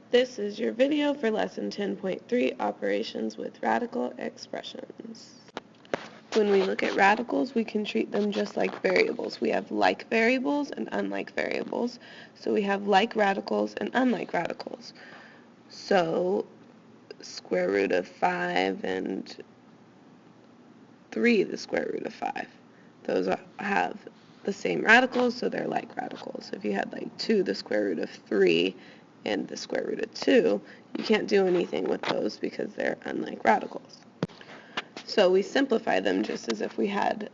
This is your video for lesson 10.3, operations with radical expressions. When we look at radicals, we can treat them just like variables. We have like variables and unlike variables. So we have like radicals and unlike radicals. So square root of 5 and 3 the square root of 5. Those have the same radicals, so they're like radicals. If you had like 2 the square root of 3 and the square root of 2, you can't do anything with those because they're unlike radicals. So we simplify them just as if we had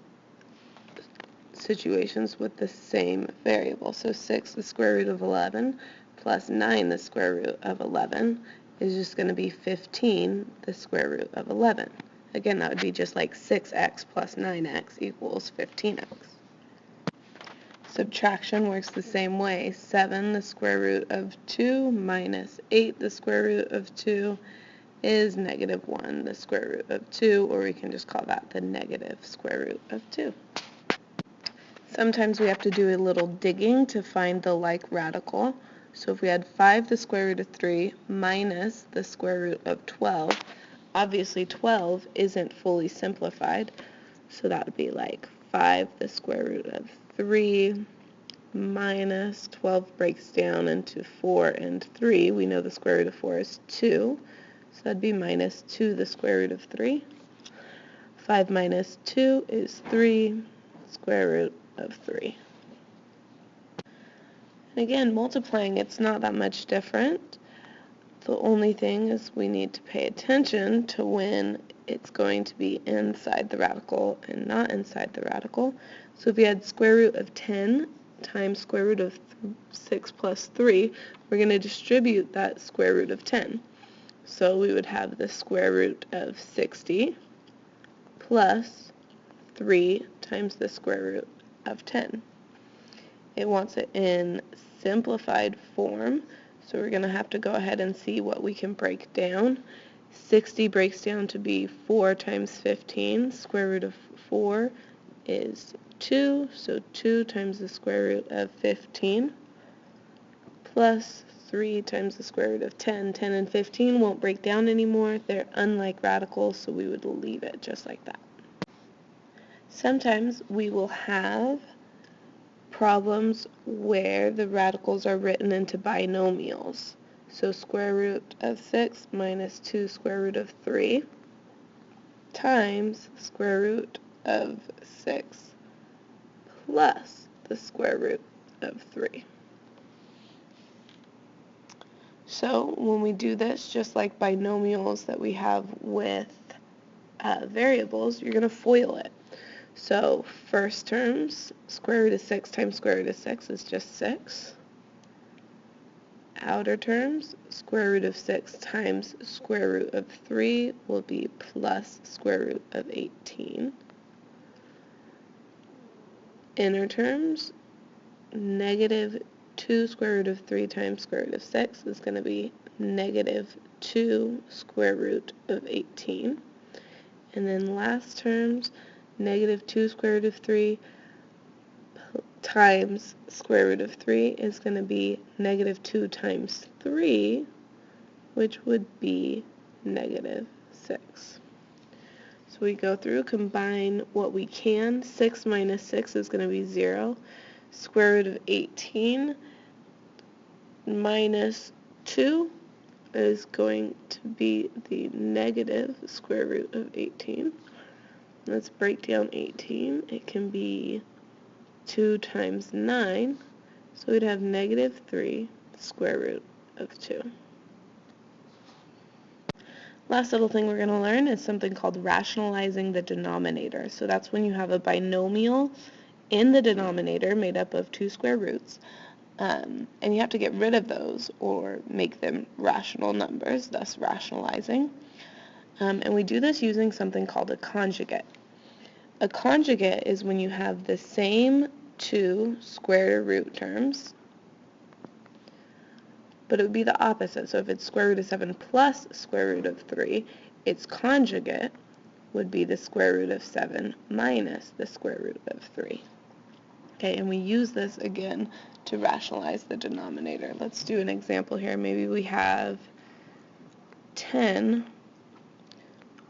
situations with the same variable. So 6 the square root of 11 plus 9 the square root of 11 is just going to be 15 the square root of 11. Again, that would be just like 6x plus 9x equals 15x. Subtraction works the same way. 7 the square root of 2 minus 8 the square root of 2 is negative 1 the square root of 2, or we can just call that the negative square root of 2. Sometimes we have to do a little digging to find the like radical. So if we had 5 the square root of 3 minus the square root of 12, obviously 12 isn't fully simplified, so that would be like 5 the square root of 3 minus 12 breaks down into 4 and 3. We know the square root of 4 is 2, so that'd be minus 2 the square root of 3. 5 minus 2 is 3 square root of 3. And again, multiplying, it's not that much different. The only thing is we need to pay attention to when it's going to be inside the radical and not inside the radical. So if we had square root of 10 times square root of 6 plus 3, we're going to distribute that square root of 10. So we would have the square root of 60 plus 3 times the square root of 10. It wants it in simplified form, so we're going to have to go ahead and see what we can break down. 60 breaks down to be 4 times 15. Square root of 4 is 2, so 2 times the square root of 15 plus 3 times the square root of 10. 10 and 15 won't break down anymore. They're unlike radicals, so we would leave it just like that. Sometimes we will have problems where the radicals are written into binomials. So square root of 6 minus 2 square root of 3 times square root of 6 plus the square root of 3. So when we do this, just like binomials that we have with variables, you're going to FOIL it. So first terms, square root of 6 times square root of 6 is just 6. Outer terms, square root of 6 times square root of 3 will be plus square root of 18. Inner terms, negative 2 square root of 3 times square root of 6 is going to be negative 2 square root of 18. And then last terms, negative 2 square root of 3 times square root of 3 is going to be negative 2 times 3, which would be negative 6. So we go through, combine what we can. 6 minus 6 is going to be 0. Square root of 18 minus 2 is going to be the negative square root of 18. Let's break down 18. It can be 2 times 9, so we'd have negative 3 square root of 2. Last little thing we're going to learn is something called rationalizing the denominator. So that's when you have a binomial in the denominator made up of 2 square roots, and you have to get rid of those or make them rational numbers, thus rationalizing. And we do this using something called a conjugate. A conjugate is when you have the same 2 square root terms, but it would be the opposite. So if it's square root of 7 plus square root of 3, its conjugate would be the square root of 7 minus the square root of 3. Okay, and we use this again to rationalize the denominator. Let's do an example here. Maybe we have 10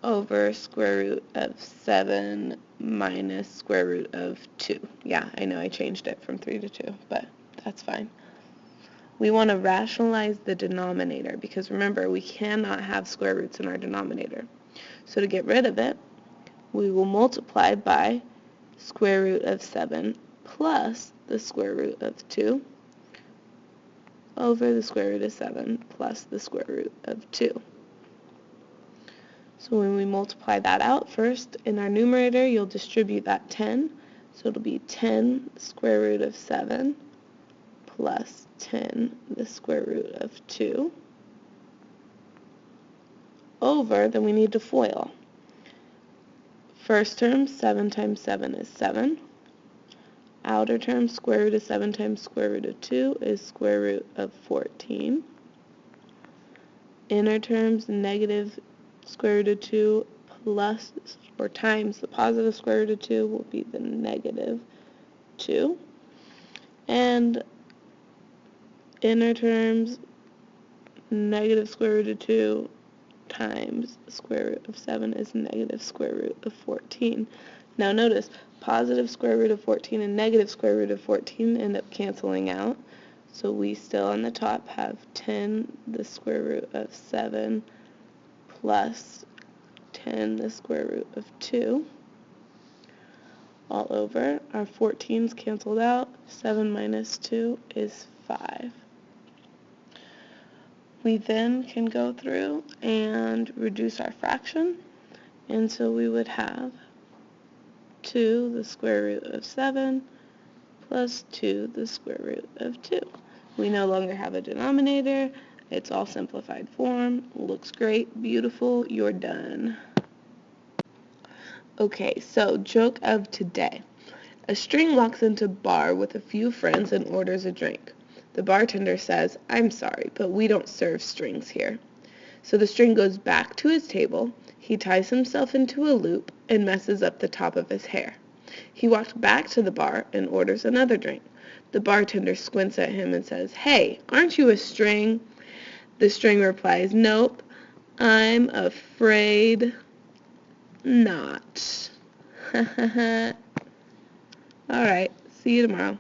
over square root of 7 minus square root of 2. Yeah, I know I changed it from 3 to 2, but that's fine. We want to rationalize the denominator because remember, we cannot have square roots in our denominator. So to get rid of it, we will multiply by square root of 7 plus the square root of 2 over the square root of 7 plus the square root of 2. So when we multiply that out first, in our numerator, you'll distribute that 10. So it'll be 10 square root of 7 plus 10 the square root of 2 over, then we need to FOIL. First term, 7 times 7 is 7. Outer term, square root of 7 times square root of 2 is square root of 14. Inner terms, negative square root of 2 plus or times the positive square root of 2 will be the negative 2. And inner terms, negative square root of 2 times square root of 7 is negative square root of 14. Now notice, positive square root of 14 and negative square root of 14 end up canceling out. So we still on the top have 10 the square root of 7 plus 10 the square root of 2 all over. Our 14's canceled out. 7 minus 2 is 5. We then can go through and reduce our fraction, and so we would have 2 the square root of 7 plus 2 the square root of 2. We no longer have a denominator. It's all simplified form. Looks great, beautiful, you're done. Okay, so joke of today. A string walks into a bar with a few friends and orders a drink. The bartender says, "I'm sorry, but we don't serve strings here." So the string goes back to his table. He ties himself into a loop and messes up the top of his hair. He walks back to the bar and orders another drink. The bartender squints at him and says, "Hey, aren't you a string?" The string replies, "Nope, I'm afraid not." Alright, see you tomorrow.